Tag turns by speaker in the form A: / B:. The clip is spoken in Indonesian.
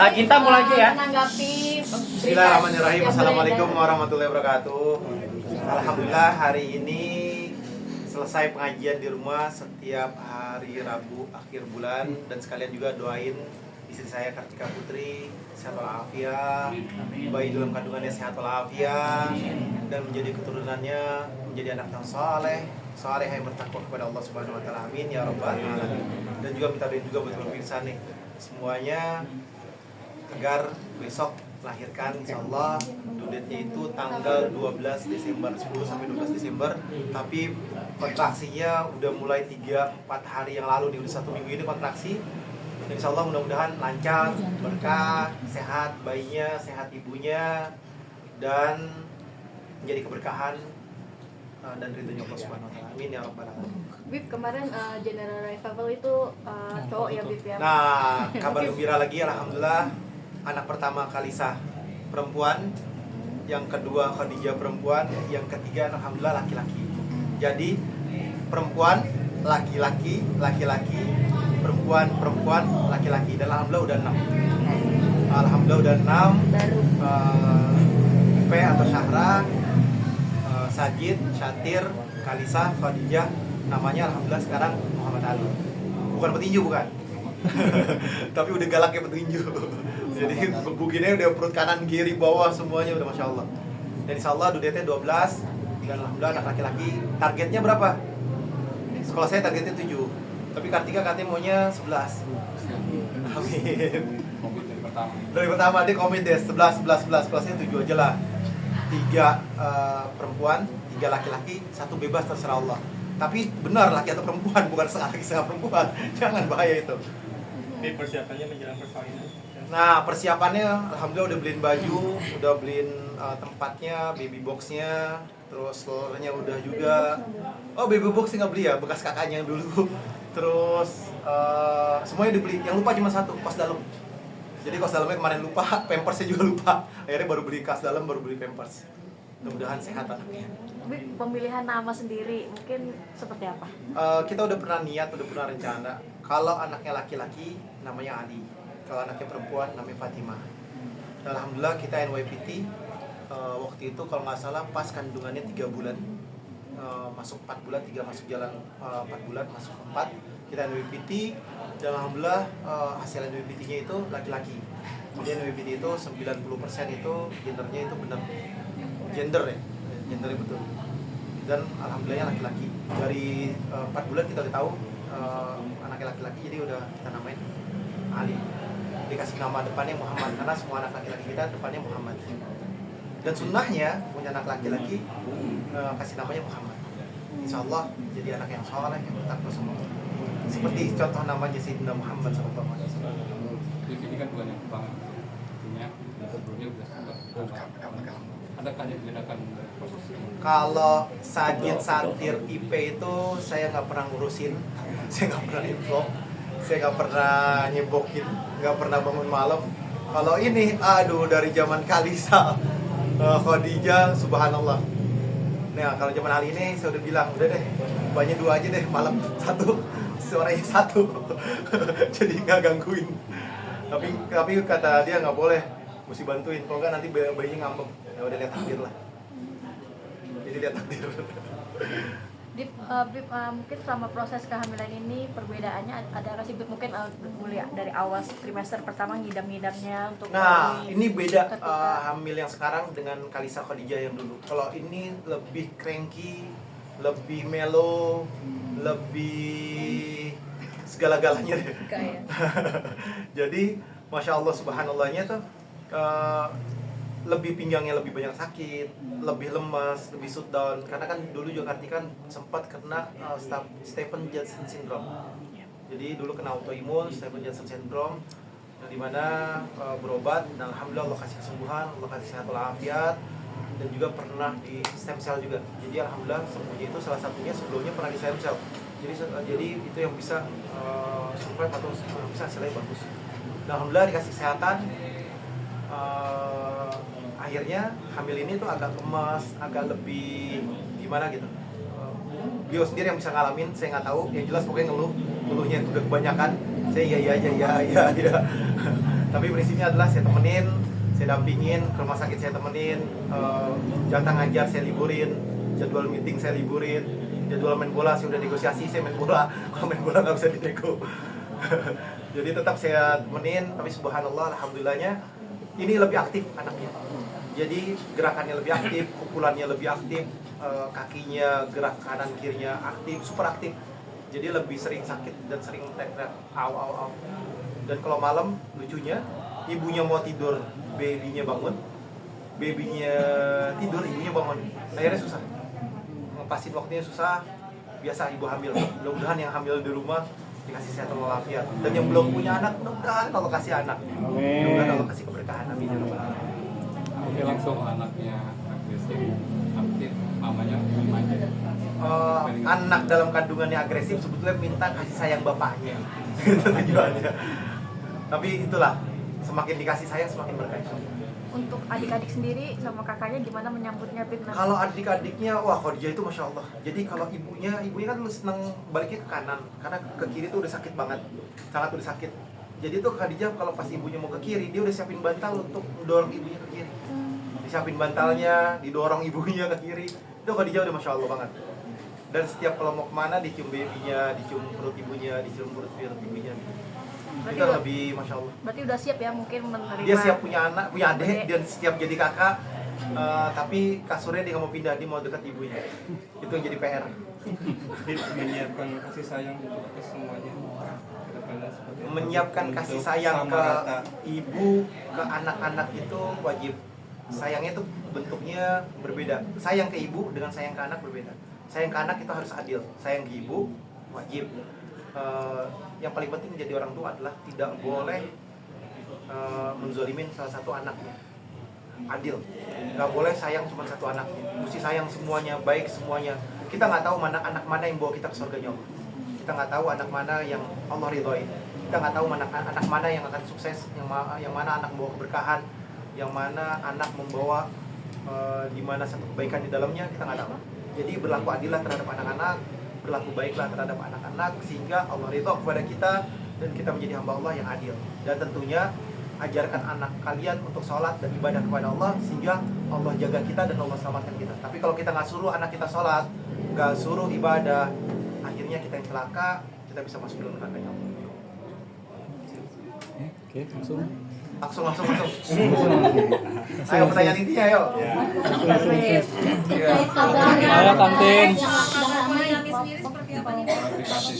A: Cinta mulai aja ya.
B: Menanggapi
C: Bismillahirrahmanirrahim. Assalamualaikum warahmatullahi wabarakatuh. Alhamdulillah hari ini selesai pengajian di rumah setiap hari Rabu akhir bulan, dan sekalian juga doain istri saya Kartika Putri sehat walafiat, bayi dalam kandungannya sehat walafiat, dan menjadi keturunannya menjadi anak yang saleh yang bertakwa kepada Allah Subhanahu wa taala. Amin ya rabbal alamin. Dan juga minta doa juga buat pemirsa nih semuanya agar besok melahirkan, insyaallah due date-nya itu tanggal 12 Desember, 10 sampai 12 Desember, tapi kontraksinya udah mulai 3-4 hari yang lalu nih, udah 1 minggu ini kontraksi. Dan insyaallah mudah-mudahan lancar, berkah, sehat bayinya, sehat ibunya, dan menjadi keberkahan dan ridhonya Allah Subhanahu wa taala. Amin ya rabbal alamin.
B: Bib, kemarin General Revival itu cowok ya Bib ya?
C: Nah, kabar gembira lagi, alhamdulillah. Anak pertama Kalisa perempuan, yang kedua Khadijah perempuan, yang ketiga alhamdulillah laki-laki. Jadi perempuan, laki-laki, perempuan, laki-laki, dan alhamdulillah udah 6. Alhamdulillah udah 6.
B: Baru.
C: P atau Syahra, Sajid, Syatir, Kalisa, Khadijah, namanya alhamdulillah sekarang Muhammad Ali. Bukan petinju, bukan. Tapi udah galaknya petinju. Jadi buginnya udah perut kanan, kiri, bawah semuanya udah masya Allah. Dan insya Allah due date-nya 12, dan alhamdulillah anak laki-laki. Targetnya berapa? Sekolah saya targetnya 7, tapi Kartika katanya maunya 11. Amin. Dari pertama dia komit deh 11. Kelasnya 7 aja lah. 3 perempuan, 3 laki-laki, 1 bebas terserah Allah. Tapi benar laki atau perempuan, bukan setengah laki setengah perempuan. Jangan, bahaya itu.
A: Ini persiapannya menjelang persalinan.
C: Nah, persiapannya alhamdulillah udah beliin baju, udah beliin tempatnya, baby boxnya, terus telurnya udah juga. Oh, baby box nggak beli ya, bekas kakaknya dulu. Terus semuanya dibeli. Yang lupa cuma 1, kaos dalam. Jadi kaos dalamnya kemarin lupa, pampersnya juga lupa. Akhirnya baru beli kaos dalam, baru beli pampers. Mudah-mudahan sehat anaknya.
B: Bib, pemilihan nama sendiri mungkin seperti apa?
C: Kita udah pernah niat, udah pernah rencana. Kalau anaknya laki-laki, namanya Ali. Kalau anaknya perempuan, namanya Fatimah. Dan alhamdulillah kita NYPT waktu itu kalau nggak salah pas kandungannya 3 bulan, masuk 4 bulan, 3 masuk jalan 4 bulan, masuk 4. Kita NYPT, dan alhamdulillah hasil NYPT-nya itu laki-laki. Kemudian NYPT itu 90% itu gendernya itu benar. Gendernya betul. Dan alhamdulillahnya laki-laki. Dari 4 bulan kita udah tahu anaknya laki-laki, jadi udah kita namain Ali. Dikasih nama depannya Muhammad, karena semua anak laki-laki kita depannya Muhammad. Dan sunnahnya punya anak laki-laki kasih namanya Muhammad. Insya Allah jadi anak yang saleh, yang bertakwa sama Allah. Seperti contoh namanya Sayyidina Muhammad sallallahu alaihi wasallam.
D: Ini kan bukan yang banget, artinya sebelumnya udah adakah yang membedakan proses ini?
C: Kalau Sajid, Satir, IP itu saya nggak pernah ngurusin, saya nggak pernah info, saya nggak pernah nyebokin, nggak pernah bangun malam. Kalau ini, aduh, dari zaman Kalisa, Khadijah, subhanallah. Nah, kalau zaman Ali ini saya udah bilang, udah deh, banyak 2 aja deh, malam 1, sorenya 1. Jadi nggak gangguin. Tapi kata dia nggak boleh, mesti bantuin, kalau nggak nanti bayinya ngambek. Ya udah, lihat takdir lah. Jadi lihat takdir.
B: Bib, mungkin selama proses kehamilan ini perbedaannya ada nggak sih Bib? Mungkin mulai dari awal trimester pertama ngidam-ngidamnya untuk
C: Nah, ini beda
B: ketika
C: hamil yang sekarang dengan Kalisa Khadijah yang dulu. Kalau ini lebih cranky, lebih mellow, lebih segala-galanya deh.
B: ya.
C: Jadi, masya Allah subhanallahnya tuh lebih pinggangnya lebih banyak sakit, lebih lemas, lebih shutdown. Karena kan dulu juga Kartika kan sempat kena Stephen Johnson syndrome. Jadi dulu kena autoimun Stephen Johnson syndrome, yang dimana berobat, dan alhamdulillah Allah kasih kesembuhan, Allah kasih sehat walafiat, dan juga pernah di stem cell juga. Jadi alhamdulillah semuanya itu salah satunya sebelumnya pernah di stem cell. Jadi itu yang bisa survive atau bisa hasilnya bagus. Dan alhamdulillah dikasih kesehatan. Akhirnya hamil ini tuh agak lemas, agak lebih gimana gitu. Beliau sendiri yang bisa ngalamin, saya nggak tahu. Yang jelas pokoknya ngeluhnya itu udah kebanyakan. Saya iya aja. Tapi prinsipnya adalah saya temenin, saya dampingin, ke rumah sakit saya temenin, jatah ngajar saya liburin, jadwal meeting saya liburin, jadwal main bola saya udah negosiasi, saya main bola, kalau main bola nggak bisa dinego. Jadi tetap saya temenin, tapi subhanallah, alhamdulillahnya ini lebih aktif anaknya. Jadi gerakannya lebih aktif, pukulannya lebih aktif, kakinya gerak kanan kirinya aktif, super aktif. Jadi lebih sering sakit dan sering teriak au. Dan kalau malam lucunya ibunya mau tidur, babynya bangun, babynya tidur, ibunya bangun. Akhirnya susah, ngepasin waktunya susah. Biasa ibu hamil, mudah-mudahan yang hamil di rumah dikasih sehat walafiat. Dan yang belum punya anak, mudah-mudahan Allah kasih anak. Mudah-mudahan Allah kasih keberkahan, amin ya rabbal alamin.
D: Oke, langsung anaknya agresif, aktif, mamanya manja.
C: Anak dalam kandungannya agresif sebetulnya minta kasih sayang bapaknya. Itu tujuannya. Tapi itulah, semakin dikasih sayang semakin berkah.
B: Untuk adik-adik sendiri sama kakaknya gimana menyambutnya Bib?
C: Kalau adik-adiknya, wah Khadijah itu masya Allah. Jadi kalau ibunya kan lu seneng baliknya ke kanan, karena ke kiri tuh udah sakit banget, sangat udah sakit. Jadi tuh Khadijah kalau pas ibunya mau ke kiri, dia udah siapin bantal untuk mendorong ibunya ke kiri. Disiapin bantalnya, didorong ibunya ke kiri. Itu Khadijah udah masya Allah banget. Dan setiap kalau mau kemana dicium babynya, dicium perut ibunya, dicium perut ibunya. Itu lebih masya Allah.
B: Berarti udah siap ya mungkin menerima.
C: Dia siap punya anak, punya adik, dan siap jadi kakak. Tapi kasurnya dia nggak mau pindah, dia mau dekat ibunya. Itu yang jadi PR.
A: Menyiapkan kasih sayang untuk ke semuanya. Kedepannya seperti apa?
C: Menyiapkan kasih
A: Untuk
C: sayang
A: sama
C: ke
A: rata.
C: ibu, ke anak-anak itu wajib. Sayangnya itu bentuknya berbeda. Sayang ke ibu dengan sayang ke anak berbeda. Sayang ke anak itu harus adil. Sayang ke ibu wajib. Yang paling penting menjadi orang tua adalah tidak boleh menzolimin salah satu anaknya. Adil, nggak boleh sayang cuma satu anaknya, mesti sayang semuanya, baik semuanya. Kita nggak tahu mana anak mana yang bawa kita ke surganya Allah. Kita nggak tahu anak mana yang Allah ridhoi. Kita nggak tahu anak mana yang akan sukses, yang mana anak membawa keberkahan, yang mana anak membawa di mana satu kebaikan di dalamnya, kita nggak tahu. Jadi berlaku adillah terhadap anak-anak, berlaku baiklah terhadap anak-anak, sehingga Allah ridho kepada kita dan kita menjadi hamba Allah yang adil. Dan tentunya ajarkan anak kalian untuk sholat dan ibadah kepada Allah, sehingga Allah jaga kita dan Allah selamatkan kita. Tapi kalau kita nggak suruh anak kita sholat, nggak suruh ibadah, akhirnya kita yang celaka, kita bisa masuk dalam neraka Allah.
E: Oke, langsung.
C: Langsung. Ayo pertanyaan intinya, ayo.
E: Ayo kantin.
F: Yang sendiri seperti apa nih?
D: Aplikasi.